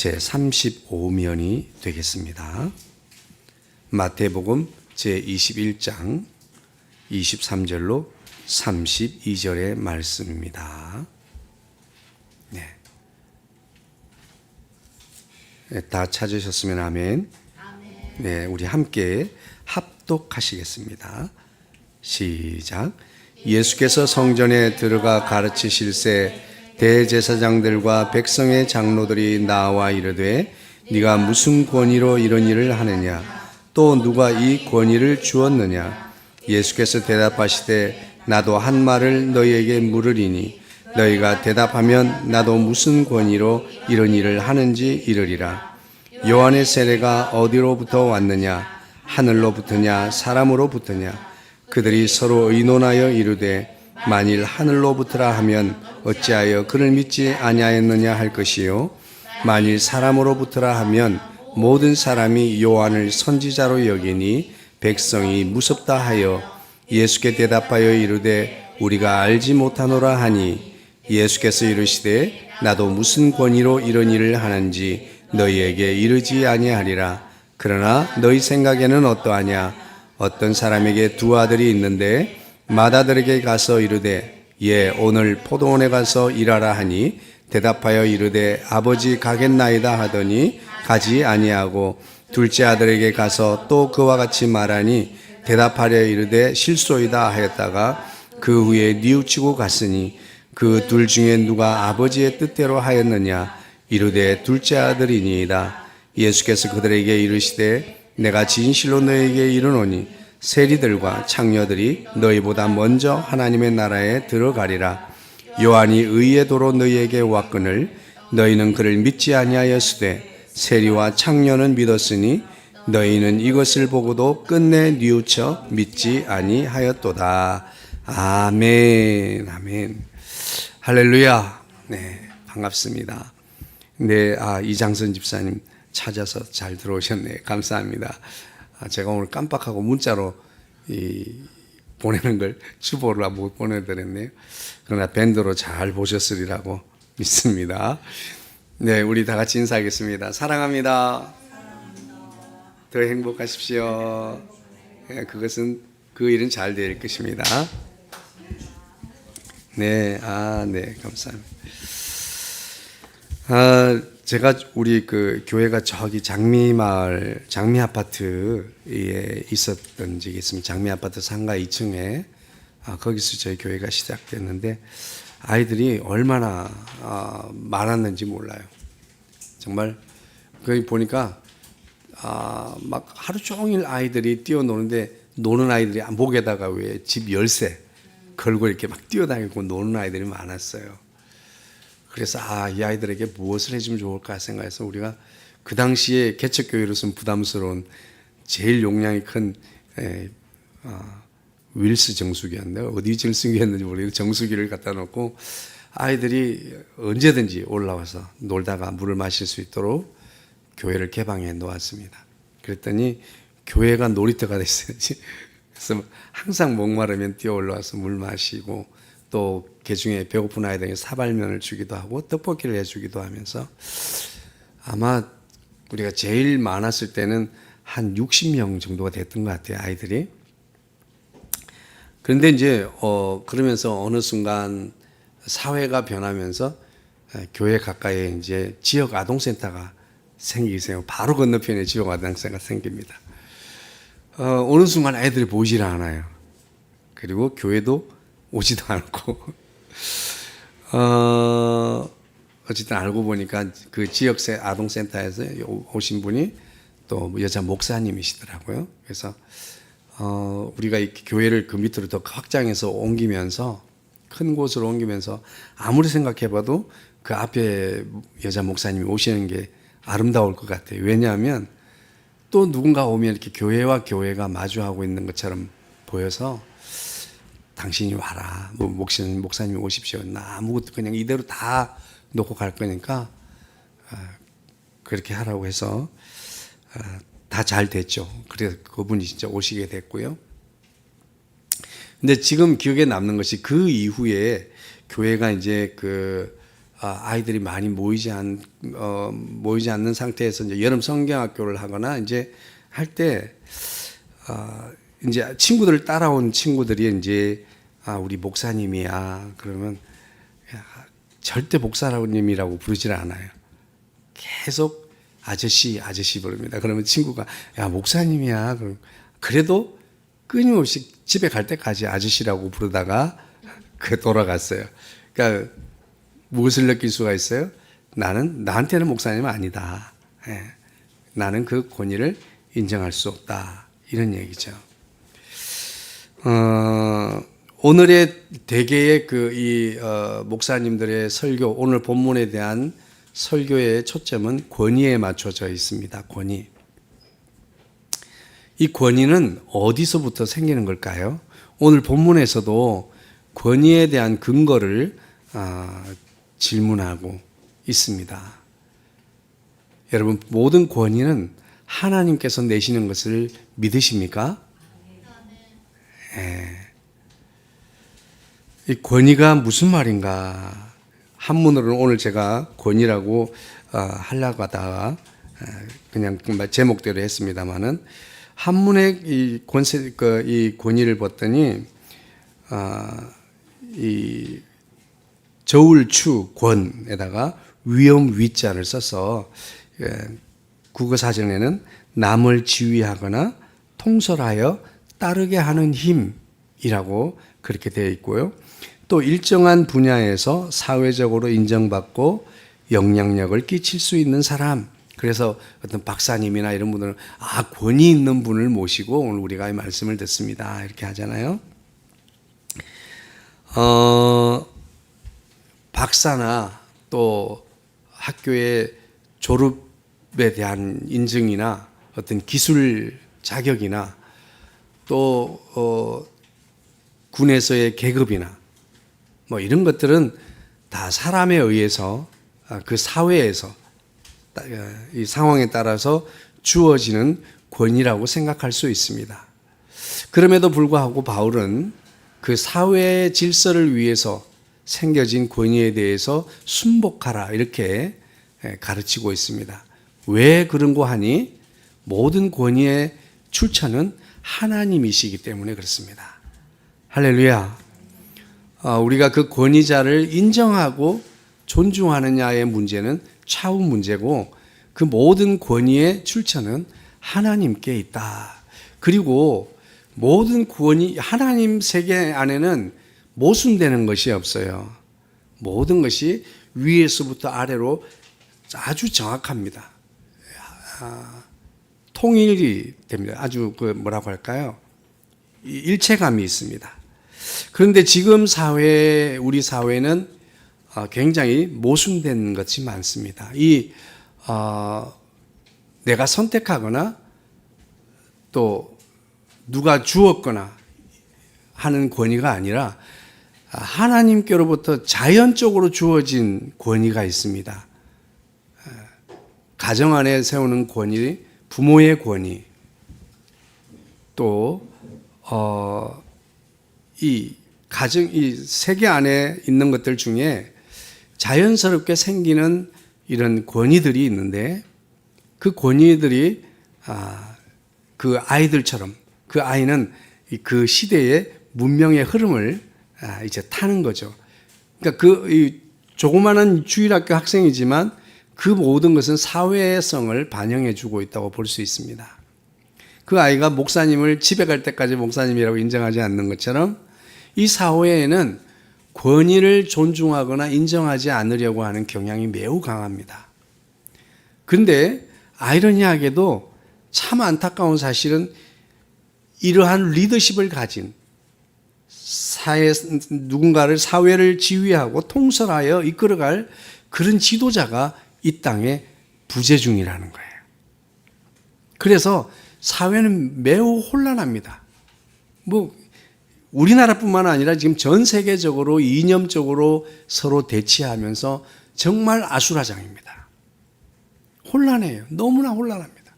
제 35면이 되겠습니다. 마태복음 제 21장 23절로 32절의 말씀입니다. 다 찾으셨으면 아멘. 네, 우리 함께 합독하시겠습니다. 시작. 예수께서 성전에 들어가 가르치실새 대제사장들과 백성의 장로들이 나와 이르되 네가 무슨 권위로 이런 일을 하느냐? 또 누가 이 권위를 주었느냐? 예수께서 대답하시되 나도 한 말을 너희에게 물으리니 너희가 대답하면 나도 무슨 권위로 이런 일을 하는지 이르리라. 요한의 세례가 어디로부터 왔느냐? 하늘로부터냐 사람으로부터냐? 그들이 서로 의논하여 이르되 만일 하늘로부터라 하면 어찌하여 그를 믿지 아니하였느냐 할 것이요 만일 사람으로부터라 하면 모든 사람이 요한을 선지자로 여기니 백성이 무섭다 하여 예수께 대답하여 이르되 우리가 알지 못하노라 하니 예수께서 이르시되 나도 무슨 권위로 이런 일을 하는지 너희에게 이르지 아니하리라. 그러나 너희 생각에는 어떠하냐? 어떤 사람에게 두 아들이 있는데 맏아들에게 가서 이르되 예 오늘 포도원에 가서 일하라 하니 대답하여 이르되 아버지 가겠나이다 하더니 가지 아니하고 둘째 아들에게 가서 또 그와 같이 말하니 대답하려 이르되 실소이다 하였다가 그 후에 뉘우치고 갔으니 그 둘 중에 누가 아버지의 뜻대로 하였느냐? 이르되 둘째 아들이니이다. 예수께서 그들에게 이르시되 내가 진실로 너희에게 이르노니 세리들과 창녀들이 너희보다 먼저 하나님의 나라에 들어가리라. 요한이 의의 도로 너희에게 왔거늘 너희는 그를 믿지 아니하였으되 세리와 창녀는 믿었으니 너희는 이것을 보고도 끝내 뉘우쳐 믿지 아니하였도다. 아멘. 아멘. 할렐루야. 네, 반갑습니다. 네, 이장선 집사님 찾아서 잘 들어오셨네요. 감사합니다. 제가 오늘 깜빡하고 문자로 보내는 걸 주보를 못 보내드렸네요. 그러나 밴드로 잘 보셨으리라고 믿습니다. 네, 우리 다 같이 인사하겠습니다. 사랑합니다. 더 행복하십시오. 네, 그 일은 잘 될 것입니다. 네, 네, 감사합니다. 제가 우리 교회가 저기 장미마을 장미 아파트에 있었던 적이 있습니다. 장미 아파트 상가 2층에 거기서 저희 교회가 시작됐는데 아이들이 얼마나 많았는지 몰라요. 정말 거기 보니까 막 하루 종일 아이들이 뛰어노는데 노는 아이들이 목에다가 왜 집 열쇠 걸고 이렇게 막 뛰어다니고 노는 아이들이 많았어요. 그래서 이 아이들에게 무엇을 해주면 좋을까 생각해서 우리가 그 당시에 개척교회로서는 부담스러운 제일 용량이 큰 윌스 정수기였는데 어디 정수기였는지 모르겠는데 정수기를 갖다 놓고 아이들이 언제든지 올라와서 놀다가 물을 마실 수 있도록 교회를 개방해 놓았습니다. 그랬더니 교회가 놀이터가 됐어요. 그래서 항상 목마르면 뛰어 올라와서 물 마시고 또 개중에 배고픈 아이들에게 사발면을 주기도 하고 떡볶이를 해주기도 하면서 아마 우리가 제일 많았을 때는 한 60명 정도가 됐던 것 같아요, 아이들이. 그런데 이제 그러면서 어느 순간 사회가 변하면서 교회 가까이에 이제 지역 아동센터가 생기기 시작해요. 바로 건너편에 지역 아동센터가 생깁니다. 어느 순간 애들이 보이질 않아요. 그리고 교회도 오지도 않고 어쨌든 알고 보니까 그 지역 아동센터에서 오신 분이 또 여자 목사님이시더라고요. 그래서 우리가 이 교회를 그 밑으로 더 확장해서 옮기면서 큰 곳으로 옮기면서 아무리 생각해봐도 그 앞에 여자 목사님이 오시는 게 아름다울 것 같아요. 왜냐하면 또 누군가 오면 이렇게 교회와 교회가 마주하고 있는 것처럼 보여서 당신이 와라. 목사님이 오십시오. 나 아무것도 그냥 이대로 다 놓고 갈 거니까 그렇게 하라고 해서 다 잘 됐죠. 그래서 그분이 진짜 오시게 됐고요. 근데 지금 기억에 남는 것이 그 이후에 교회가 이제 아이들이 많이 모이지 않는 상태에서 이제 여름 성경학교를 하거나 이제 할 때 이제 친구들 따라온 친구들이 이제 우리 목사님이야 그러면 절대 목사님이라고 부르질 않아요. 계속 아저씨 부릅니다. 그러면 친구가 야 목사님이야. 그래도 끊임없이 집에 갈 때까지 아저씨라고 부르다가 돌아갔어요. 그러니까 무엇을 느낄 수가 있어요? 나한테는 목사님은 아니다. 나는 그 권위를 인정할 수 없다. 이런 얘기죠. 오늘의 대개의 목사님들의 설교, 오늘 본문에 대한 설교의 초점은 권위에 맞춰져 있습니다. 권위. 이 권위는 어디서부터 생기는 걸까요? 오늘 본문에서도 권위에 대한 근거를 질문하고 있습니다. 여러분, 모든 권위는 하나님께서 내시는 것을 믿으십니까? 이 권위가 무슨 말인가? 한문으로는 오늘 제가 권위라고 하려고 하다가 그냥 제목대로 했습니다만은 한문의 이 권위를 봤더니 이 저울추 권에다가 위엄 위자를 써서 국어사전에는 남을 지휘하거나 통솔하여 따르게 하는 힘이라고 그렇게 되어 있고요. 또 일정한 분야에서 사회적으로 인정받고 영향력을 끼칠 수 있는 사람. 그래서 어떤 박사님이나 이런 분들은 권위 있는 분을 모시고 오늘 우리가 이 말씀을 듣습니다. 이렇게 하잖아요. 박사나 또 학교의 졸업에 대한 인증이나 어떤 기술 자격이나 또 군에서의 계급이나 뭐 이런 것들은 다 사람에 의해서 그 사회에서 이 상황에 따라서 주어지는 권위라고 생각할 수 있습니다. 그럼에도 불구하고 바울은 그 사회의 질서를 위해서 생겨진 권위에 대해서 순복하라 이렇게 가르치고 있습니다. 왜 그런고 하니 모든 권위의 출처는 하나님이시기 때문에 그렇습니다. 할렐루야. 우리가 그 권위자를 인정하고 존중하느냐의 문제는 차후 문제고 그 모든 권위의 출처는 하나님께 있다. 그리고 모든 권위, 하나님 세계 안에는 모순되는 것이 없어요. 모든 것이 위에서부터 아래로 아주 정확합니다. 통일이 됩니다. 아주 뭐라고 할까요? 일체감이 있습니다. 그런데 지금 우리 사회는 굉장히 모순된 것이 많습니다. 내가 선택하거나 또 누가 주었거나 하는 권위가 아니라 하나님께로부터 자연적으로 주어진 권위가 있습니다. 가정 안에 세우는 권위, 부모의 권위, 또 이 세계 안에 있는 것들 중에 자연스럽게 생기는 이런 권위들이 있는데 그 권위들이 그 아이들처럼 그 아이는 그 시대의 문명의 흐름을 이제 타는 거죠. 그러니까 이 조그마한 주일학교 학생이지만 그 모든 것은 사회성을 반영해 주고 있다고 볼 수 있습니다. 그 아이가 목사님을 집에 갈 때까지 목사님이라고 인정하지 않는 것처럼 이 사회에는 권위를 존중하거나 인정하지 않으려고 하는 경향이 매우 강합니다. 그런데 아이러니하게도 참 안타까운 사실은 이러한 리더십을 가진 누군가를 사회를 지휘하고 통솔하여 이끌어갈 그런 지도자가 이 땅에 부재 중이라는 거예요. 그래서 사회는 매우 혼란합니다. 우리나라뿐만 아니라 지금 전 세계적으로 이념적으로 서로 대치하면서 정말 아수라장입니다. 혼란해요. 너무나 혼란합니다.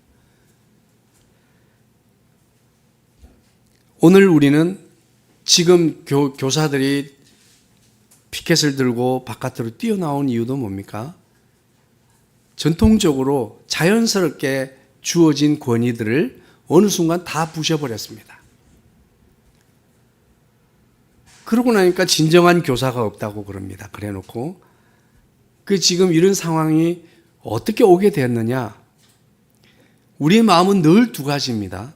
오늘 우리는 지금 교사들이 피켓을 들고 바깥으로 뛰어나온 이유도 뭡니까? 전통적으로 자연스럽게 주어진 권위들을 어느 순간 다 부셔버렸습니다. 그러고 나니까 진정한 교사가 없다고 그럽니다. 그래 놓고 지금 이런 상황이 어떻게 오게 되었느냐? 우리의 마음은 늘 두 가지입니다.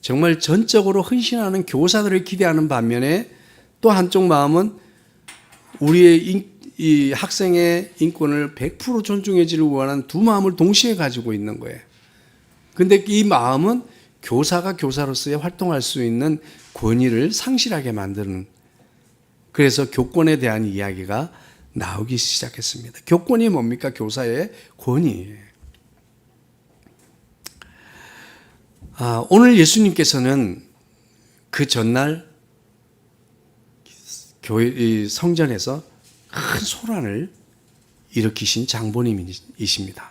정말 전적으로 헌신하는 교사들을 기대하는 반면에 또 한쪽 마음은 우리의 이 학생의 인권을 100% 존중해주길 원하는 두 마음을 동시에 가지고 있는 거예요. 근데 이 마음은 교사가 교사로서의 활동할 수 있는 권위를 상실하게 만드는, 그래서 교권에 대한 이야기가 나오기 시작했습니다. 교권이 뭡니까? 교사의 권위예요. 오늘 예수님께서는 그 전날 교회 성전에서 큰 소란을 일으키신 장본인이십니다.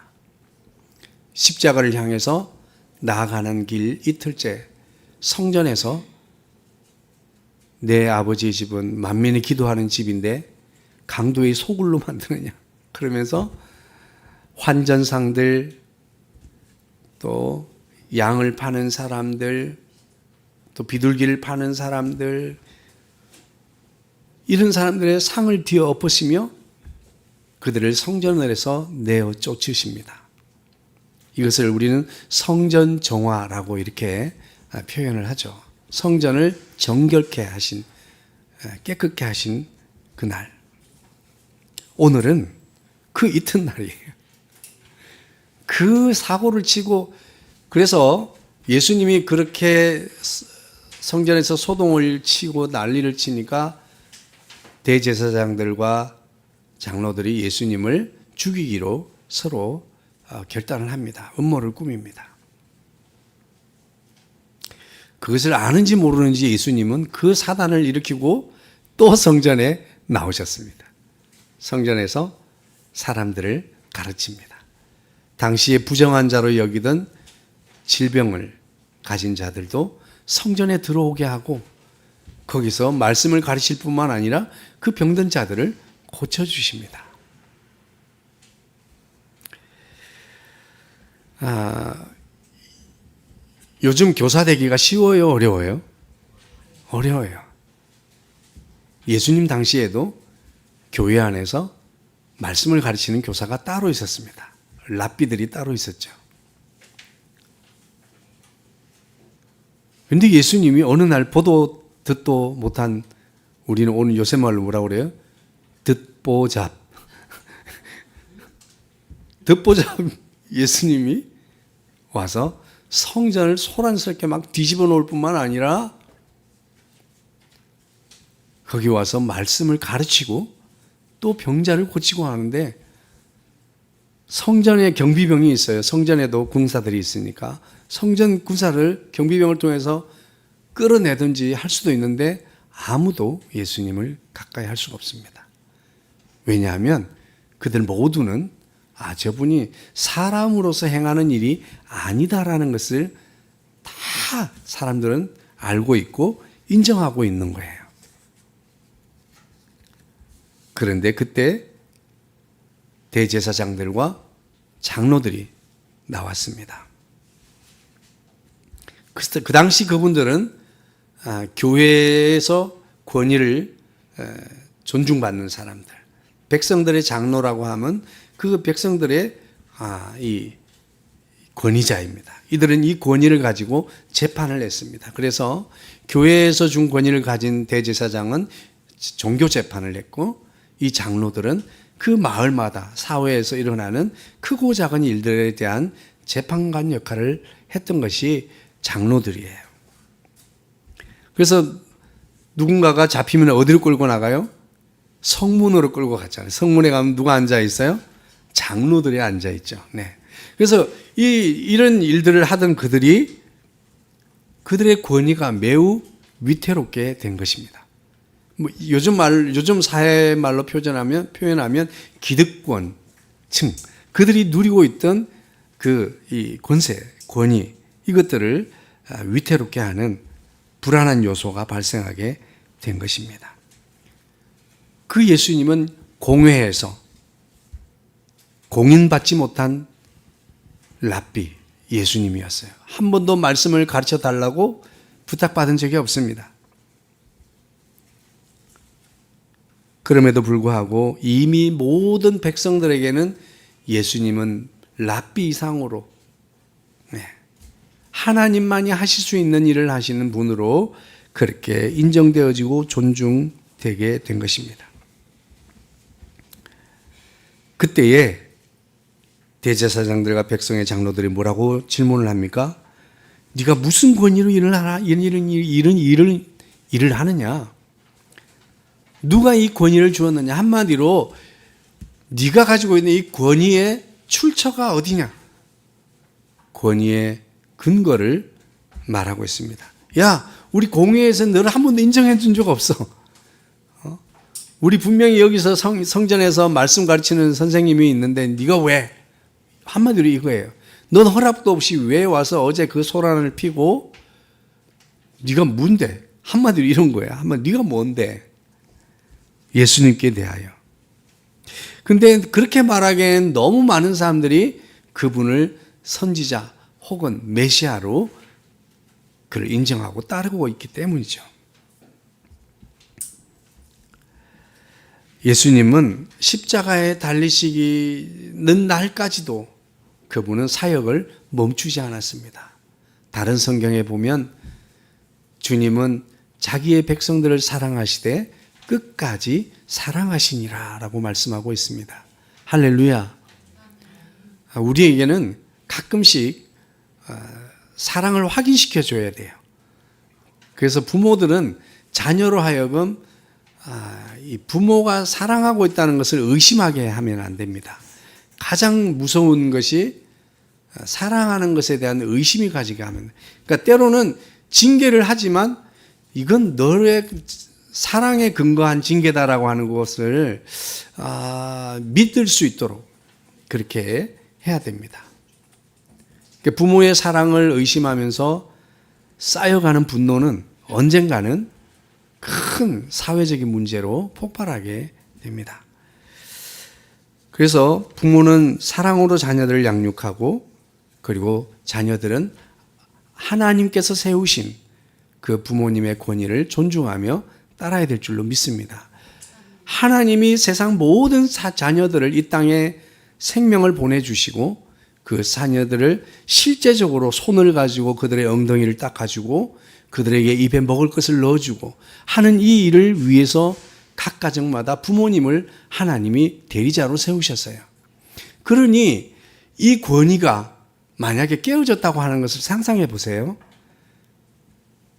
십자가를 향해서 나아가는 길 이틀째 성전에서 내 아버지의 집은 만민이 기도하는 집인데 강도의 소굴로 만드느냐 그러면서 환전상들, 또 양을 파는 사람들, 또 비둘기를 파는 사람들, 이런 사람들의 상을 뒤어 엎으시며 그들을 성전에서 내어 쫓으십니다. 이것을 우리는 성전 정화라고 이렇게 표현을 하죠. 성전을 정결케 하신, 깨끗게 하신 그날. 오늘은 그 이튿날이에요. 그 사고를 치고, 그래서 예수님이 그렇게 성전에서 소동을 치고 난리를 치니까 대제사장들과 장로들이 예수님을 죽이기로 서로 결단을 합니다. 음모를 꾸밉니다. 그것을 아는지 모르는지 예수님은 그 사단을 일으키고 또 성전에 나오셨습니다. 성전에서 사람들을 가르칩니다. 당시에 부정한 자로 여기던 질병을 가진 자들도 성전에 들어오게 하고 거기서 말씀을 가르칠 뿐만 아니라 그 병든 자들을 고쳐주십니다. 요즘 교사 되기가 쉬워요? 어려워요? 어려워요. 예수님 당시에도 교회 안에서 말씀을 가르치는 교사가 따로 있었습니다. 랍비들이 따로 있었죠. 그런데 예수님이 어느 날 보도 듣도 못한, 우리는 오늘 요새 말로 뭐라고 그래요? 듣보잡. 듣보잡 예수님이 와서 성전을 소란스럽게 막 뒤집어 놓을 뿐만 아니라 거기 와서 말씀을 가르치고 또 병자를 고치고 하는데, 성전에 경비병이 있어요. 성전에도 군사들이 있으니까 성전 군사를 경비병을 통해서 끌어내든지 할 수도 있는데 아무도 예수님을 가까이 할 수가 없습니다. 왜냐하면 그들 모두는 저분이 사람으로서 행하는 일이 아니다라는 것을 다 사람들은 알고 있고 인정하고 있는 거예요. 그런데 그때 대제사장들과 장로들이 나왔습니다. 그 당시 그분들은 교회에서 권위를 존중받는 사람들, 백성들의 장로라고 하면 그 백성들의 이 권위자입니다. 이들은 이 권위를 가지고 재판을 했습니다. 그래서 교회에서 준 권위를 가진 대제사장은 종교 재판을 했고, 이 장로들은 그 마을마다 사회에서 일어나는 크고 작은 일들에 대한 재판관 역할을 했던 것이 장로들이에요. 그래서 누군가가 잡히면 어디로 끌고 나가요? 성문으로 끌고 갔잖아요. 성문에 가면 누가 앉아 있어요? 장로들이 앉아 있죠. 네. 그래서 이런 일들을 하던 그들의 권위가 매우 위태롭게 된 것입니다. 요즘 사회 말로 표현하면 기득권층, 그들이 누리고 있던 이 권세, 권위, 이것들을 위태롭게 하는 불안한 요소가 발생하게 된 것입니다. 그 예수님은 공회에서 공인받지 못한 랍비 예수님이었어요. 한 번도 말씀을 가르쳐 달라고 부탁받은 적이 없습니다. 그럼에도 불구하고 이미 모든 백성들에게는 예수님은 랍비 이상으로 하나님만이 하실 수 있는 일을 하시는 분으로 그렇게 인정되어지고 존중되게 된 것입니다. 그때에 대제사장들과 백성의 장로들이 뭐라고 질문을 합니까? 네가 무슨 권위로 일을 하나? 이런 일을 하느냐? 누가 이 권위를 주었느냐? 한마디로 네가 가지고 있는 이 권위의 출처가 어디냐? 권위의 근거를 말하고 있습니다. 야, 우리 공회에서 너를 한 번도 인정해 준 적 없어. 우리 분명히 여기서 성전에서 말씀 가르치는 선생님이 있는데 네가 왜? 한마디로 이거예요. 넌 허락도 없이 왜 와서 어제 그 소란을 피고 네가 뭔데? 한마디로 이런 거야. 한마디로 네가 뭔데? 예수님께 대하여. 근데 그렇게 말하기엔 너무 많은 사람들이 그분을 선지자 혹은 메시아로 그를 인정하고 따르고 있기 때문이죠. 예수님은 십자가에 달리시는 날까지도 그분은 사역을 멈추지 않았습니다. 다른 성경에 보면 주님은 자기의 백성들을 사랑하시되 끝까지 사랑하시니라 라고 말씀하고 있습니다. 할렐루야. 우리에게는 가끔씩 사랑을 확인시켜 줘야 돼요. 그래서 부모들은 자녀로 하여금 이 부모가 사랑하고 있다는 것을 의심하게 하면 안 됩니다. 가장 무서운 것이 사랑하는 것에 대한 의심이 가지게 하면, 그러니까 때로는 징계를 하지만 이건 너의 사랑에 근거한 징계다라고 하는 것을 믿을 수 있도록 그렇게 해야 됩니다. 부모의 사랑을 의심하면서 쌓여가는 분노는 언젠가는 큰 사회적인 문제로 폭발하게 됩니다. 그래서 부모는 사랑으로 자녀들을 양육하고 그리고 자녀들은 하나님께서 세우신 그 부모님의 권위를 존중하며 따라야 될 줄로 믿습니다. 하나님이 세상 모든 자녀들을 이 땅에 생명을 보내주시고 그 자녀들을 실제적으로 손을 가지고 그들의 엉덩이를 닦아주고 그들에게 입에 먹을 것을 넣어주고 하는 이 일을 위해서 각 가정마다 부모님을 하나님이 대리자로 세우셨어요. 그러니 이 권위가 만약에 깨어졌다고 하는 것을 상상해 보세요.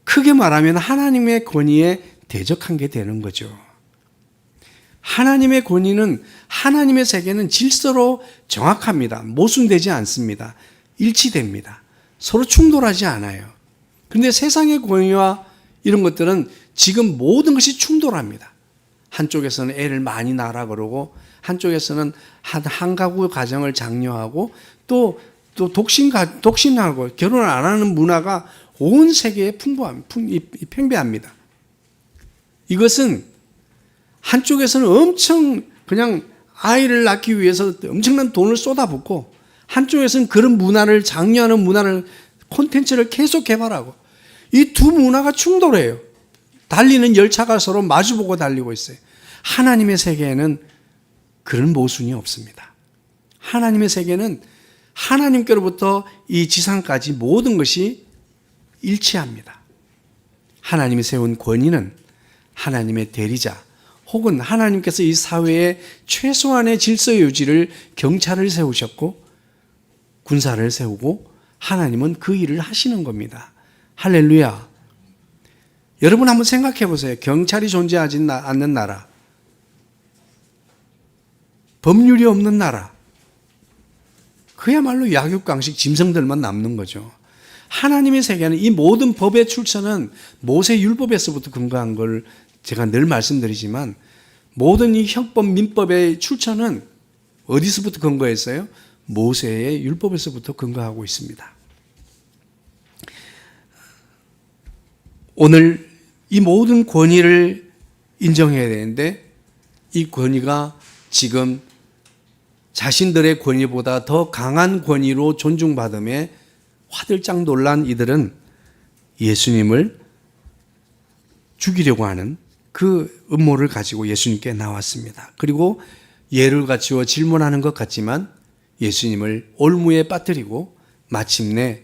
크게 말하면 하나님의 권위에 대적한 게 되는 거죠. 하나님의 권위는 하나님의 세계는 질서로 정확합니다. 모순되지 않습니다. 일치됩니다. 서로 충돌하지 않아요. 그런데 세상의 권위와 이런 것들은 지금 모든 것이 충돌합니다. 한쪽에서는 애를 많이 낳으라 그러고 한쪽에서는 한 가구 가정을 장려하고 또 독신하고 결혼 안 하는 문화가 온 세계에 팽배합니다. 이것은 한쪽에서는 엄청 그냥 아이를 낳기 위해서 엄청난 돈을 쏟아붓고 한쪽에서는 그런 문화를 장려하는 문화를 콘텐츠를 계속 개발하고 이 두 문화가 충돌해요. 달리는 열차가 서로 마주보고 달리고 있어요. 하나님의 세계에는 그런 모순이 없습니다. 하나님의 세계는 하나님께로부터 이 지상까지 모든 것이 일치합니다. 하나님이 세운 권위는 하나님의 대리자 혹은 하나님께서 이 사회의 최소한의 질서 유지를 경찰을 세우셨고 군사를 세우고 하나님은 그 일을 하시는 겁니다. 할렐루야. 여러분 한번 생각해 보세요. 경찰이 존재하지 않는 나라, 법률이 없는 나라, 그야말로 약육강식 짐승들만 남는 거죠. 하나님의 세계는 이 모든 법의 출처는 모세 율법에서부터 근거한 걸 제가 늘 말씀드리지만 모든 이 형법 민법의 출처는 어디서부터 근거했어요? 모세의 율법에서부터 근거하고 있습니다. 오늘 이 모든 권위를 인정해야 되는데 이 권위가 지금 자신들의 권위보다 더 강한 권위로 존중받음에 화들짝 놀란 이들은 예수님을 죽이려고 하는 그 음모를 가지고 예수님께 나왔습니다. 그리고 예를 갖추어 질문하는 것 같지만 예수님을 올무에 빠뜨리고 마침내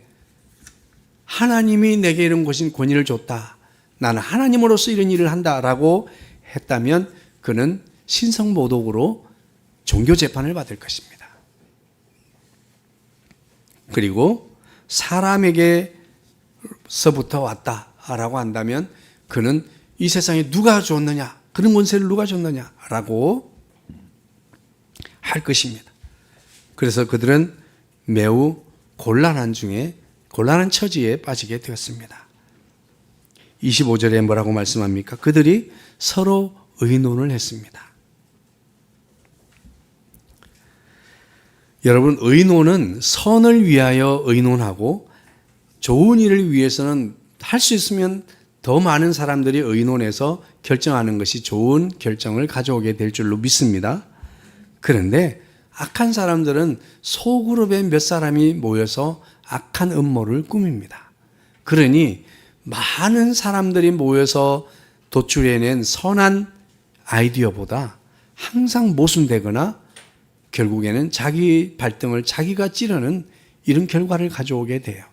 하나님이 내게 이런 권위를 줬다. 나는 하나님으로서 이런 일을 한다라고 했다면 그는 신성모독으로 종교재판을 받을 것입니다. 그리고 사람에게서부터 왔다라고 한다면 그는 이 세상에 누가 줬느냐, 그런 권세를 누가 줬느냐라고 할 것입니다. 그래서 그들은 매우 곤란한 처지에 빠지게 되었습니다. 25절에 뭐라고 말씀합니까? 그들이 서로 의논을 했습니다. 여러분, 의논은 선을 위하여 의논하고 좋은 일을 위해서는 할 수 있으면 더 많은 사람들이 의논해서 결정하는 것이 좋은 결정을 가져오게 될 줄로 믿습니다. 그런데 악한 사람들은 소그룹의 몇 사람이 모여서 악한 음모를 꾸밉니다. 그러니 많은 사람들이 모여서 도출해낸 선한 아이디어보다 항상 모순되거나 결국에는 자기 발등을 자기가 찌르는 이런 결과를 가져오게 돼요.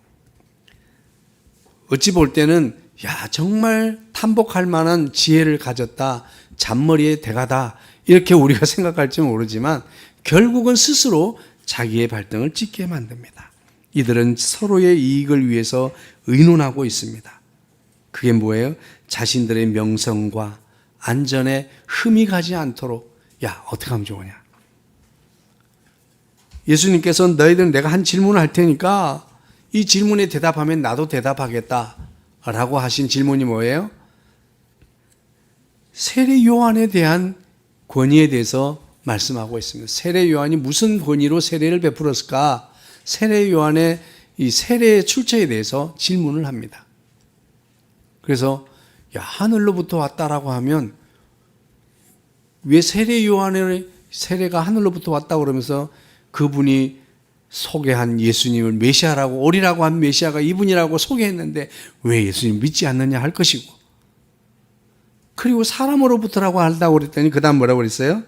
어찌 볼 때는 정말 탐복할 만한 지혜를 가졌다, 잔머리의 대가다 이렇게 우리가 생각할지 모르지만 결국은 스스로 자기의 발등을 찢게 만듭니다. 이들은 서로의 이익을 위해서 의논하고 있습니다. 그게 뭐예요? 자신들의 명성과 안전에 흠이 가지 않도록 어떻게 하면 좋으냐? 예수님께서는 너희들은 내가 한 질문을 할 테니까 이 질문에 대답하면 나도 대답하겠다 라고 하신 질문이 뭐예요? 세례 요한에 대한 권위에 대해서 말씀하고 있습니다. 세례 요한이 무슨 권위로 세례를 베풀었을까? 세례 요한의 이 세례의 출처에 대해서 질문을 합니다. 그래서 하늘로부터 왔다라고 하면 왜 세례 요한의 세례가 하늘로부터 왔다고 그러면서 그분이 소개한 예수님을 메시아라고 오리라고 한 메시아가 이분이라고 소개했는데 왜 예수님 믿지 않느냐 할 것이고, 그리고 사람으로부터라고 한다고 그랬더니 그 다음 뭐라고 그랬어요?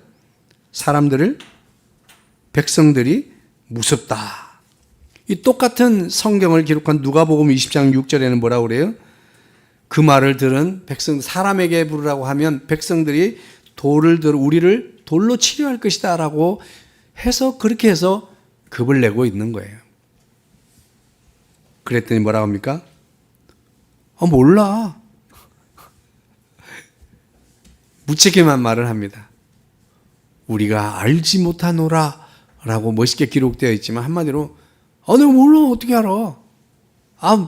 백성들이 무섭다. 이 똑같은 성경을 기록한 누가복음 20장 6절에는 뭐라고 그래요? 그 말을 들은 사람에게 부르라고 하면 백성들이 우리를 돌로 치려할 것이다 라고 해서 그렇게 해서 겁을 내고 있는 거예요. 그랬더니 뭐라고 합니까? 몰라. 무책임한 말을 합니다. 우리가 알지 못하노라 라고 멋있게 기록되어 있지만 한마디로 내가 몰라 어떻게 알아?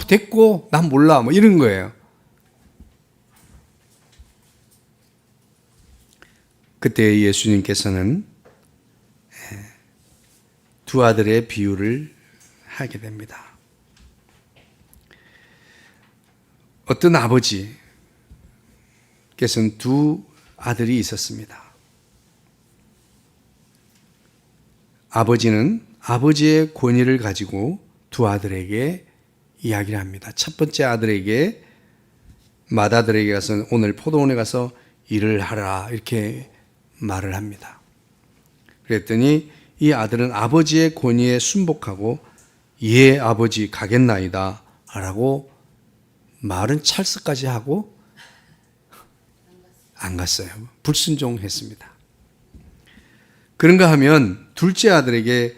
됐고 난 몰라 이런 거예요. 그때 예수님께서는 두 아들의 비유를 하게 됩니다. 어떤 아버지께서는 두 아들이 있었습니다. 아버지는 아버지의 권위를 가지고 두 아들에게 이야기를 합니다. 첫 번째 아들에게 맏아들에게 가서 오늘 포도원에 가서 일을 하라 이렇게 말을 합니다. 그랬더니 이 아들은 아버지의 권위에 순복하고 예 아버지 가겠나이다 라고 말은 찰스까지 하고 안 갔어요. 불순종했습니다. 그런가 하면 둘째 아들에게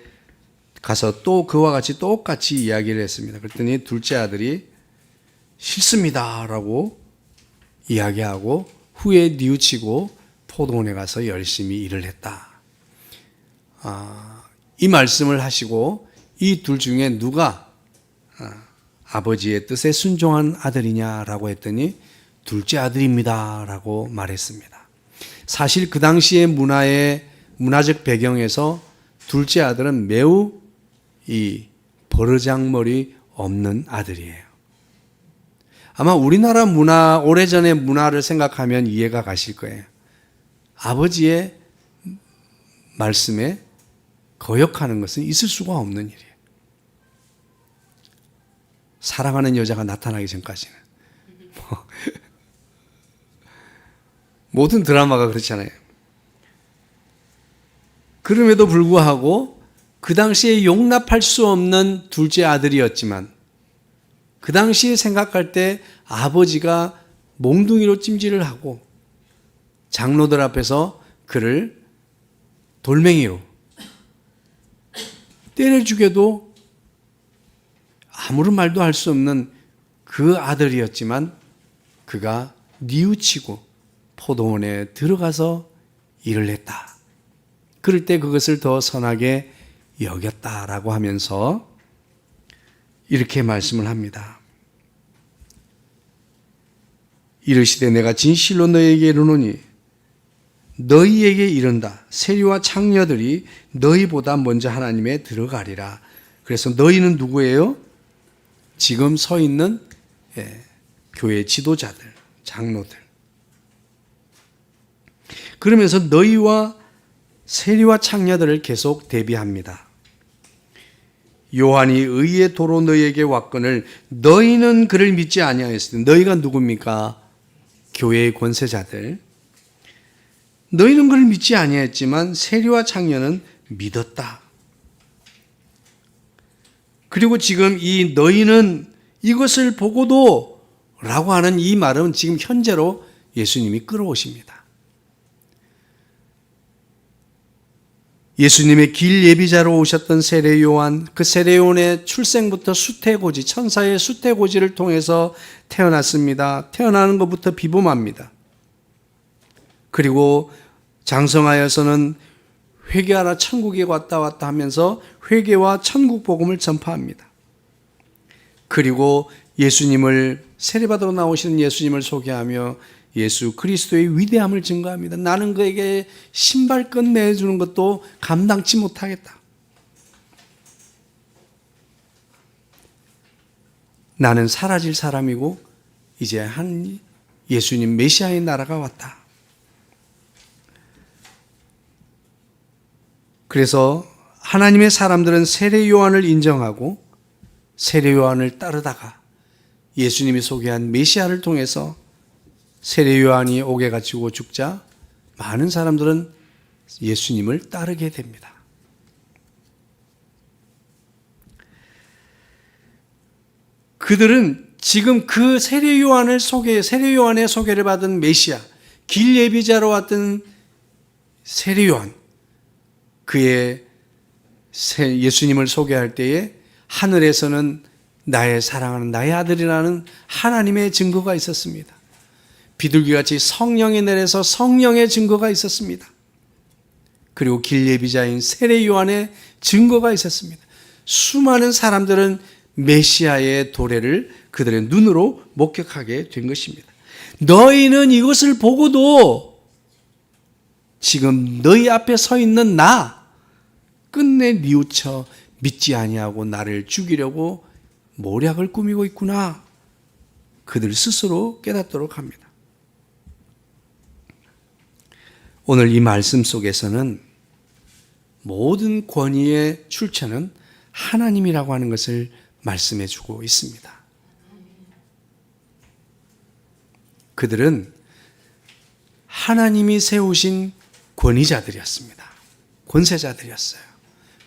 가서 또 그와 같이 똑같이 이야기를 했습니다. 그랬더니 둘째 아들이 싫습니다 라고 이야기하고 후에 뉘우치고 포도원에 가서 열심히 일을 했다. 이 말씀을 하시고 이 둘 중에 누가 아버지의 뜻에 순종한 아들이냐라고 했더니 둘째 아들입니다 라고 말했습니다. 사실 그 당시의 문화적 배경에서 둘째 아들은 매우 이 버르장머리 없는 아들이에요. 아마 우리나라 문화, 오래전의 문화를 생각하면 이해가 가실 거예요. 아버지의 말씀에 거역하는 것은 있을 수가 없는 일이에요. 사랑하는 여자가 나타나기 전까지는. 모든 드라마가 그렇잖아요. 그럼에도 불구하고 그 당시에 용납할 수 없는 둘째 아들이었지만 그 당시에 생각할 때 아버지가 몽둥이로 찜질을 하고 장로들 앞에서 그를 돌멩이로 때려 죽여도 아무런 말도 할 수 없는 그 아들이었지만 그가 뉘우치고 포도원에 들어가서 일을 했다. 그럴 때 그것을 더 선하게 여겼다라고 하면서 이렇게 말씀을 합니다. 이르시되 내가 진실로 너희에게 이르노니 너희에게 이른다. 세리와 창녀들이 너희보다 먼저 하나님에 들어가리라. 그래서 너희는 누구예요? 지금 서 있는 교회 지도자들, 장로들. 그러면서 너희와 세리와 창녀들을 계속 대비합니다. 요한이 의의 도로 너희에게 왔거늘 너희는 그를 믿지 아니하였으니 너희가 누굽니까? 교회의 권세자들. 너희는 그를 믿지 아니했지만 세리와 창녀는 믿었다. 그리고 지금 이 너희는 이것을 보고도 라고 하는 이 말은 지금 현재로 예수님이 끌어오십니다. 예수님의 길 예비자로 오셨던 세례 요한, 그 세례 요한의 출생부터 수태고지, 천사의 수태고지를 통해서 태어났습니다. 태어나는 것부터 비범합니다. 그리고 장성하여서는 회개하라 천국에 왔다 하면서 회개와 천국 복음을 전파합니다. 그리고 예수님을 세례받으러 나오시는 예수님을 소개하며 예수 그리스도의 위대함을 증거합니다. 나는 그에게 신발끈 내주는 것도 감당치 못하겠다. 나는 사라질 사람이고 이제 한 예수님 메시아의 나라가 왔다. 그래서 하나님의 사람들은 세례 요한을 인정하고 세례 요한을 따르다가 예수님이 소개한 메시아를 통해서 세례 요한이 옥에 갇히고 죽자 많은 사람들은 예수님을 따르게 됩니다. 그들은 지금 그 세례 요한의 소개를 받은 메시아, 길 예비자로 왔던 세례 요한, 그의 예수님을 소개할 때에 하늘에서는 나의 사랑하는 나의 아들이라는 하나님의 증거가 있었습니다. 비둘기같이 성령이 내려서 성령의 증거가 있었습니다. 그리고 길 예비자인 세례 요한의 증거가 있었습니다. 수많은 사람들은 메시아의 도래를 그들의 눈으로 목격하게 된 것입니다. 너희는 이것을 보고도 지금 너희 앞에 서 있는 나 끝내 뉘우쳐 믿지 아니하고 나를 죽이려고 모략을 꾸미고 있구나. 그들 스스로 깨닫도록 합니다. 오늘 이 말씀 속에서는 모든 권위의 출처는 하나님이라고 하는 것을 말씀해 주고 있습니다. 그들은 하나님이 세우신 권위자들이었습니다. 권세자들이었어요.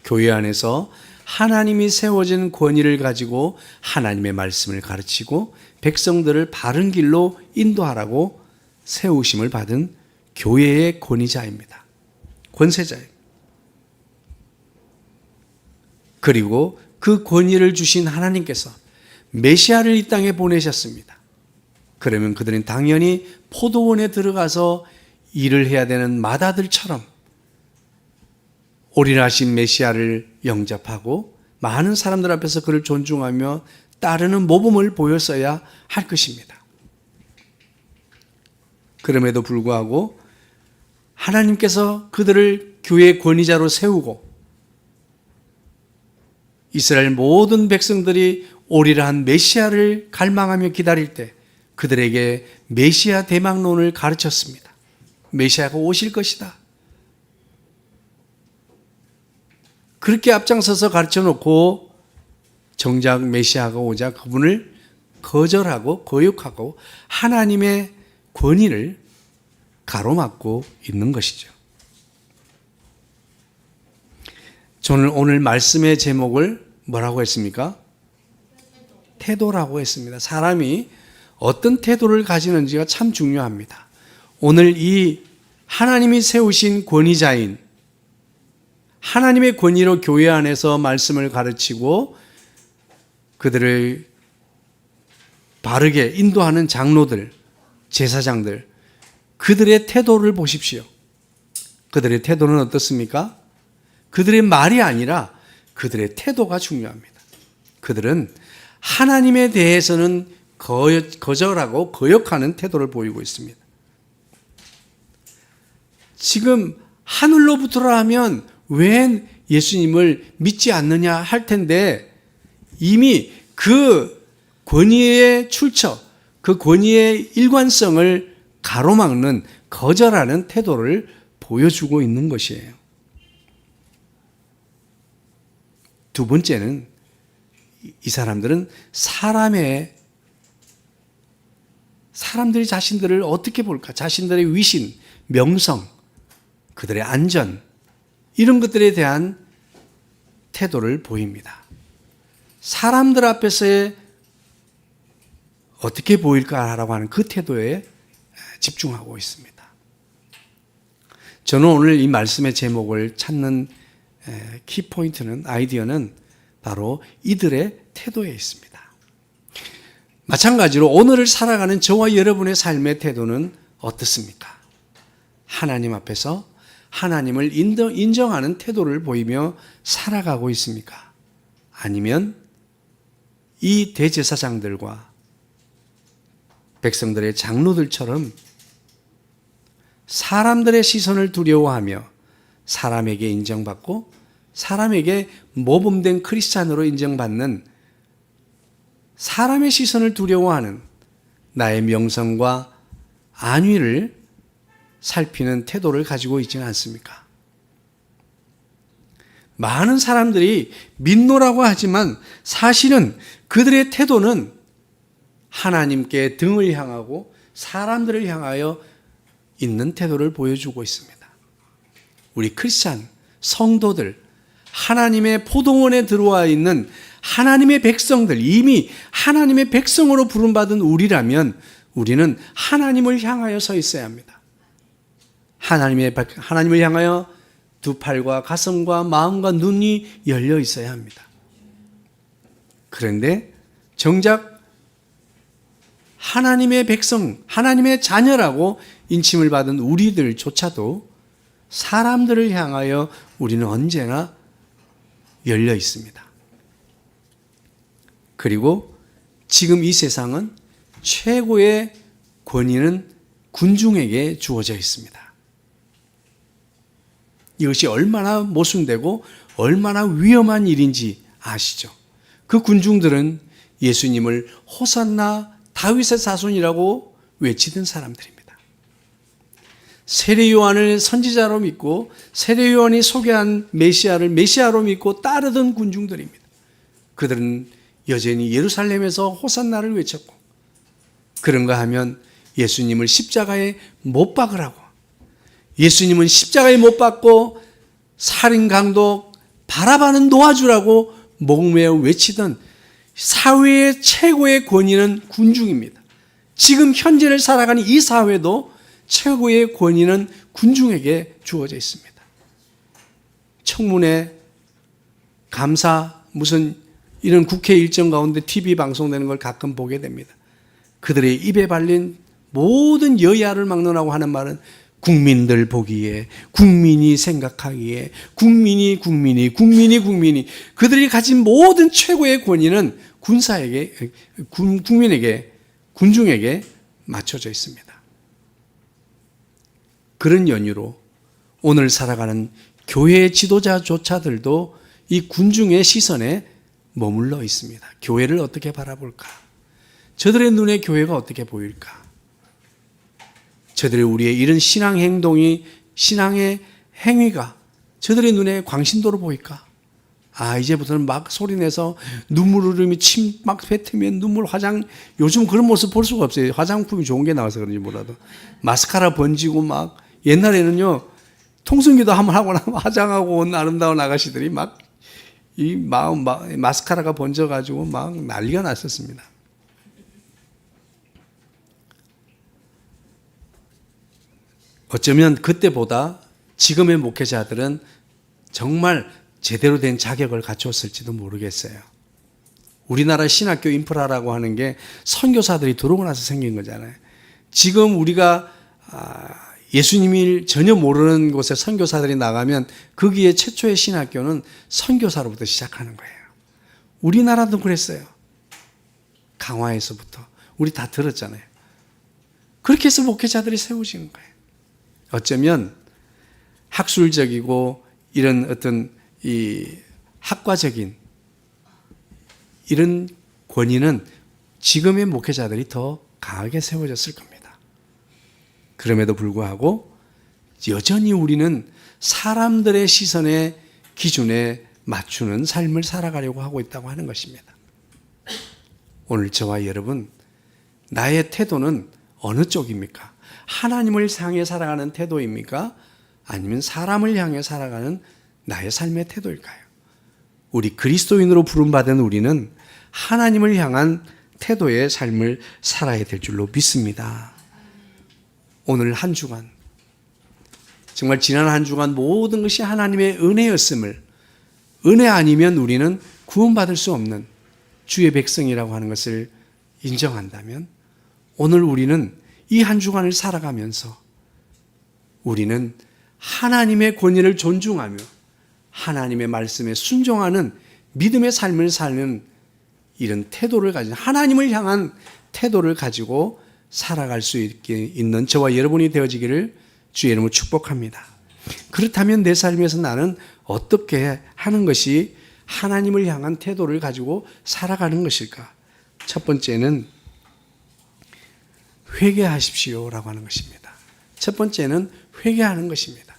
교회 안에서 하나님이 세워진 권위를 가지고 하나님의 말씀을 가르치고 백성들을 바른 길로 인도하라고 세우심을 받은 교회의 권위자입니다. 권세자입니다. 그리고 그 권위를 주신 하나님께서 메시아를 이 땅에 보내셨습니다. 그러면 그들은 당연히 포도원에 들어가서 일을 해야 되는 마다들처럼 올인하신 메시아를 영접하고 많은 사람들 앞에서 그를 존중하며 따르는 모범을 보였어야 할 것입니다. 그럼에도 불구하고 하나님께서 그들을 교회의 권위자로 세우고 이스라엘 모든 백성들이 오리라 한 메시아를 갈망하며 기다릴 때 그들에게 메시아 대망론을 가르쳤습니다. 메시아가 오실 것이다. 그렇게 앞장서서 가르쳐 놓고 정작 메시아가 오자 그분을 거절하고 거역하고 하나님의 권위를 가로막고 있는 것이죠. 저는 오늘 말씀의 제목을 뭐라고 했습니까? 태도라고 했습니다. 사람이 어떤 태도를 가지는지가 참 중요합니다. 오늘 이 하나님이 세우신 권위자인 하나님의 권위로 교회 안에서 말씀을 가르치고 그들을 바르게 인도하는 장로들, 제사장들, 그들의 태도를 보십시오. 그들의 태도는 어떻습니까? 그들의 말이 아니라 그들의 태도가 중요합니다. 그들은 하나님에 대해서는 거절하고 거역하는 태도를 보이고 있습니다. 지금 하늘로부터라 하면 왜 예수님을 믿지 않느냐 할 텐데 이미 그 권위의 출처, 그 권위의 일관성을 가로막는 거절하는 태도를 보여주고 있는 것이에요. 두 번째는 이 사람들은 사람들이 자신들을 어떻게 볼까? 자신들의 위신, 명성, 그들의 안전 이런 것들에 대한 태도를 보입니다. 사람들 앞에서의 어떻게 보일까라고 하는 그 태도에 집중하고 있습니다. 저는 오늘 이 말씀의 제목을 찾는 키포인트는 아이디어는 바로 이들의 태도에 있습니다. 마찬가지로 오늘을 살아가는 저와 여러분의 삶의 태도는 어떻습니까? 하나님 앞에서 하나님을 인정하는 태도를 보이며 살아가고 있습니까? 아니면 이 대제사장들과 백성들의 장로들처럼 사람들의 시선을 두려워하며 사람에게 인정받고 사람에게 모범된 크리스찬으로 인정받는 사람의 시선을 두려워하는 나의 명성과 안위를 살피는 태도를 가지고 있지는 않습니까? 많은 사람들이 믿노라고 하지만 사실은 그들의 태도는 하나님께 등을 향하고 사람들을 향하여 있는 태도를 보여주고 있습니다. 우리 크리스찬 성도들, 하나님의 포도원에 들어와 있는 하나님의 백성들, 이미 하나님의 백성으로 부름받은 우리라면 우리는 하나님을 향하여 서 있어야 합니다. 하나님을 향하여 두 팔과 가슴과 마음과 눈이 열려 있어야 합니다. 그런데 정작 하나님의 백성, 하나님의 자녀라고 인침을 받은 우리들조차도 사람들을 향하여 우리는 언제나 열려 있습니다. 그리고 지금 이 세상은 최고의 권위는 군중에게 주어져 있습니다. 이것이 얼마나 모순되고 얼마나 위험한 일인지 아시죠? 그 군중들은 예수님을 호산나 다윗의 자손이라고 외치던 사람들입니다. 세례 요한을 선지자로 믿고 세례 요한이 소개한 메시아를 메시아로 믿고 따르던 군중들입니다. 그들은 여전히 예루살렘에서 호산나를 외쳤고 그런가 하면 예수님을 십자가에 못 박으라고 예수님은 십자가에 못 박고 살인 강도 바라바는 놓아주라고 목매어 외치던 사회의 최고의 권위는 군중입니다. 지금 현재를 살아가는 이 사회도 최고의 권위는 군중에게 주어져 있습니다. 청문회, 감사, 무슨 이런 국회 일정 가운데 TV 방송되는 걸 가끔 보게 됩니다. 그들의 입에 발린 모든 여야를 막론하고 하는 말은 국민들 보기에, 국민이 생각하기에, 국민이 그들이 가진 모든 최고의 권위는 국민에게, 군중에게 맞춰져 있습니다. 그런 연유로 오늘 살아가는 교회의 지도자조차들도 이 군중의 시선에 머물러 있습니다. 교회를 어떻게 바라볼까? 저들의 눈에 교회가 어떻게 보일까? 저들의 우리의 이런 신앙 행동이, 신앙의 행위가 저들의 눈에 광신도로 보일까? 이제부터는 막 소리내서 눈물 흐르며 침 막 뱉으면 눈물 화장, 요즘 그런 모습 볼 수가 없어요. 화장품이 좋은 게 나와서 그런지 몰라도. 마스카라 번지고 막, 옛날에는요, 통성기도 한번 하고 나면 화장하고 온 아름다운 아가씨들이 막, 마스카라가 번져가지고 막 난리가 났었습니다. 어쩌면 그때보다 지금의 목회자들은 정말 제대로 된 자격을 갖췄을지도 모르겠어요. 우리나라 신학교 인프라라고 하는 게 선교사들이 들어오고 나서 생긴 거잖아요. 지금 우리가 예수님을 전혀 모르는 곳에 선교사들이 나가면 거기에 최초의 신학교는 선교사로부터 시작하는 거예요. 우리나라도 그랬어요. 강화에서부터. 우리 다 들었잖아요. 그렇게 해서 목회자들이 세워지는 거예요. 어쩌면 학술적이고 이런 어떤 이 학과적인 이런 권위는 지금의 목회자들이 더 강하게 세워졌을 겁니다. 그럼에도 불구하고 여전히 우리는 사람들의 시선의 기준에 맞추는 삶을 살아가려고 하고 있다고 하는 것입니다. 오늘 저와 여러분, 나의 태도는 어느 쪽입니까? 하나님을 향해 살아가는 태도입니까? 아니면 사람을 향해 살아가는 나의 삶의 태도일까요? 우리 그리스도인으로 부름받은 우리는 하나님을 향한 태도의 삶을 살아야 될 줄로 믿습니다. 오늘 한 주간, 정말 지난 한 주간 모든 것이 하나님의 은혜였음을, 은혜 아니면 우리는 구원받을 수 없는 주의 백성이라고 하는 것을 인정한다면, 오늘 우리는 이 한 주간을 살아가면서 우리는 하나님의 권위를 존중하며 하나님의 말씀에 순종하는 믿음의 삶을 사는 이런 태도를 가진, 하나님을 향한 태도를 가지고 살아갈 수 있는 저와 여러분이 되어지기를 주의 이름으로 축복합니다. 그렇다면 내 삶에서 나는 어떻게 하는 것이 하나님을 향한 태도를 가지고 살아가는 것일까? 첫 번째는 회개하십시오라고 하는 것입니다. 첫 번째는 회개하는 것입니다.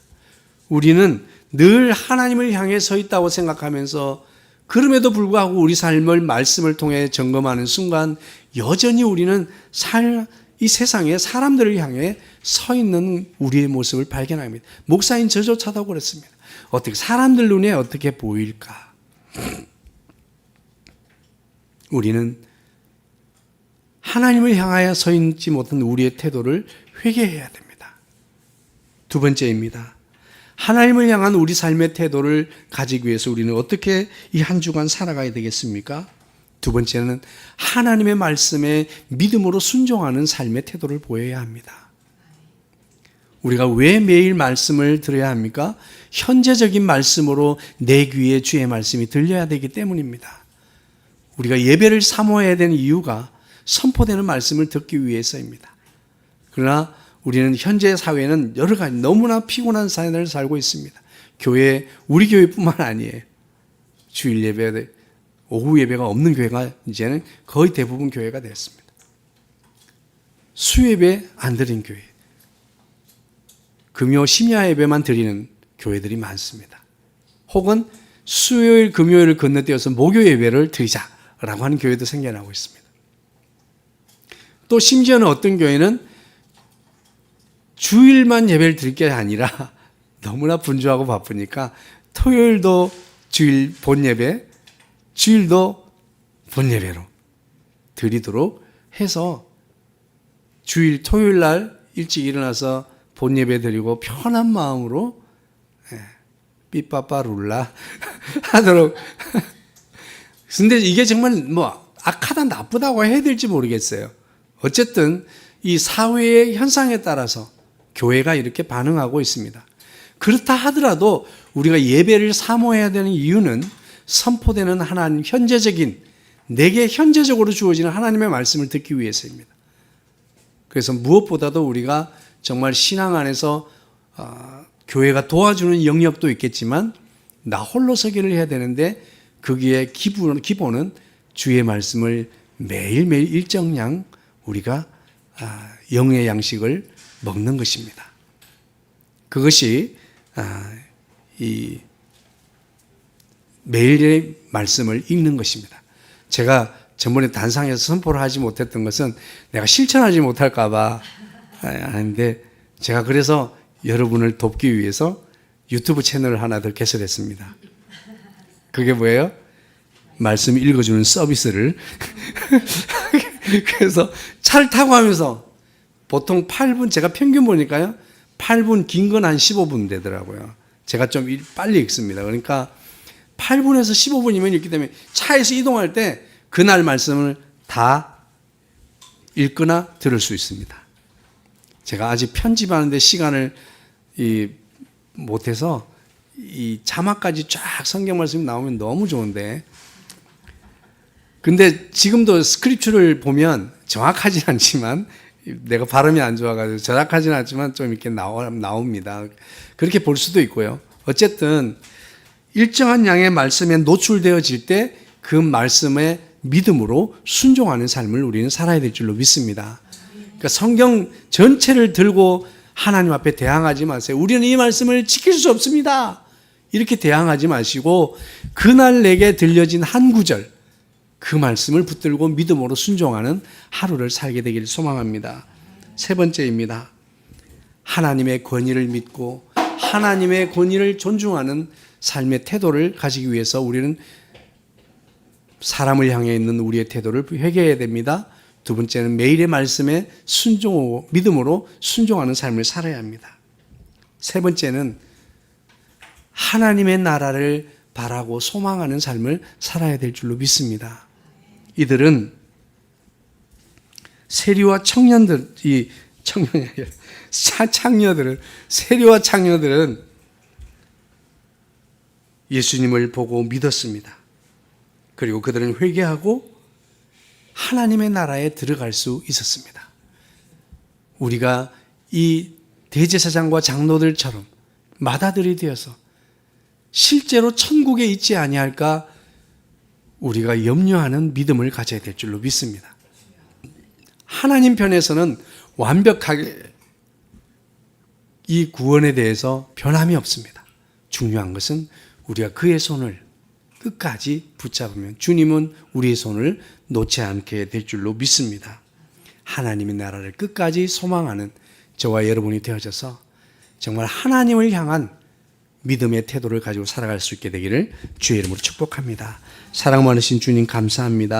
우리는 늘 하나님을 향해 서 있다고 생각하면서 그럼에도 불구하고 우리 삶을 말씀을 통해 점검하는 순간 여전히 우리는 이 세상에 사람들을 향해 서 있는 우리의 모습을 발견합니다. 목사인 저조차도 그렇습니다. 어떻게 사람들 눈에 어떻게 보일까? 우리는 하나님을 향하여 서 있지 못한 우리의 태도를 회개해야 됩니다. 두 번째입니다. 하나님을 향한 우리 삶의 태도를 가지기 위해서 우리는 어떻게 이 한 주간 살아가야 되겠습니까? 두 번째는 하나님의 말씀에 믿음으로 순종하는 삶의 태도를 보여야 합니다. 우리가 왜 매일 말씀을 들어야 합니까? 현재적인 말씀으로 내 귀에 주의 말씀이 들려야 되기 때문입니다. 우리가 예배를 사모해야 되는 이유가 선포되는 말씀을 듣기 위해서입니다. 그러나 우리는 현재 사회는 여러 가지 너무나 피곤한 삶을 살고 있습니다. 우리 교회뿐만 아니에요. 주일 예배, 오후 예배가 없는 교회가 이제는 거의 대부분 교회가 됐습니다. 수예배 안 드린 교회, 금요 심야 예배만 드리는 교회들이 많습니다. 혹은 수요일 금요일을 건너뛰어서 목요 예배를 드리자라고 하는 교회도 생겨나고 있습니다. 또 심지어는 어떤 교회는 주일만 예배를 드릴 게 아니라 너무나 분주하고 바쁘니까 토요일도 주일 본예배, 주일도 본예배로 드리도록 해서 주일 토요일 날 일찍 일어나서 본예배 드리고 편한 마음으로 삐빠빠룰라 하도록. 근데 이게 정말 악하다 나쁘다고 해야 될지 모르겠어요. 어쨌든 이 사회의 현상에 따라서 교회가 이렇게 반응하고 있습니다. 그렇다 하더라도 우리가 예배를 사모해야 되는 이유는 선포되는 하나님, 내게 현재적으로 주어지는 하나님의 말씀을 듣기 위해서입니다. 그래서 무엇보다도 우리가 정말 신앙 안에서 교회가 도와주는 영역도 있겠지만 나 홀로 서기를 해야 되는데 거기에 기본은 주의 말씀을 매일매일 일정량 우리가 영의 양식을 먹는 것입니다. 그것이 이 매일의 말씀을 읽는 것입니다. 제가 전번에 단상에서 선포를 하지 못했던 것은 내가 실천하지 못할까 봐 하는데, 제가 그래서 여러분을 돕기 위해서 유튜브 채널을 하나 더 개설했습니다. 그게 뭐예요? 말씀 읽어주는 서비스를. 그래서 차를 타고 하면서 보통 8분, 제가 평균 보니까요, 8분, 긴 건 한 15분 되더라고요. 제가 좀 빨리 읽습니다. 그러니까 8분에서 15분이면 읽기 때문에 차에서 이동할 때 그날 말씀을 다 읽거나 들을 수 있습니다. 제가 아직 편집하는데 시간을 못해서 이 자막까지 쫙 성경 말씀이 나오면 너무 좋은데, 근데 지금도 스크립처를 보면 정확하진 않지만, 내가 발음이 안 좋아가지고 정확하진 않지만 좀 이렇게 나옵니다. 그렇게 볼 수도 있고요. 어쨌든 일정한 양의 말씀에 노출되어질 때 그 말씀에 믿음으로 순종하는 삶을 우리는 살아야 될 줄로 믿습니다. 그러니까 성경 전체를 들고 하나님 앞에 대항하지 마세요. 우리는 이 말씀을 지킬 수 없습니다. 이렇게 대항하지 마시고, 그날 내게 들려진 한 구절, 그 말씀을 붙들고 믿음으로 순종하는 하루를 살게 되기를 소망합니다. 세 번째입니다. 하나님의 권위를 믿고 하나님의 권위를 존중하는 삶의 태도를 가지기 위해서 우리는 사람을 향해 있는 우리의 태도를 회개해야 됩니다. 두 번째는 매일의 말씀에 순종하고 믿음으로 순종하는 삶을 살아야 합니다. 세 번째는 하나님의 나라를 바라고 소망하는 삶을 살아야 될 줄로 믿습니다. 이들은 세리와 창녀들은 세리와 창녀들은 예수님을 보고 믿었습니다. 그리고 그들은 회개하고 하나님의 나라에 들어갈 수 있었습니다. 우리가 이 대제사장과 장로들처럼 맏아들이 되어서 실제로 천국에 있지 아니할까 우리가 염려하는 믿음을 가져야 될 줄로 믿습니다. 하나님 편에서는 완벽하게 이 구원에 대해서 변함이 없습니다. 중요한 것은 우리가 그의 손을 끝까지 붙잡으면 주님은 우리의 손을 놓지 않게 될 줄로 믿습니다. 하나님의 나라를 끝까지 소망하는 저와 여러분이 되어져서 정말 하나님을 향한 믿음의 태도를 가지고 살아갈 수 있게 되기를 주의 이름으로 축복합니다. 사랑 많으신 주님 감사합니다.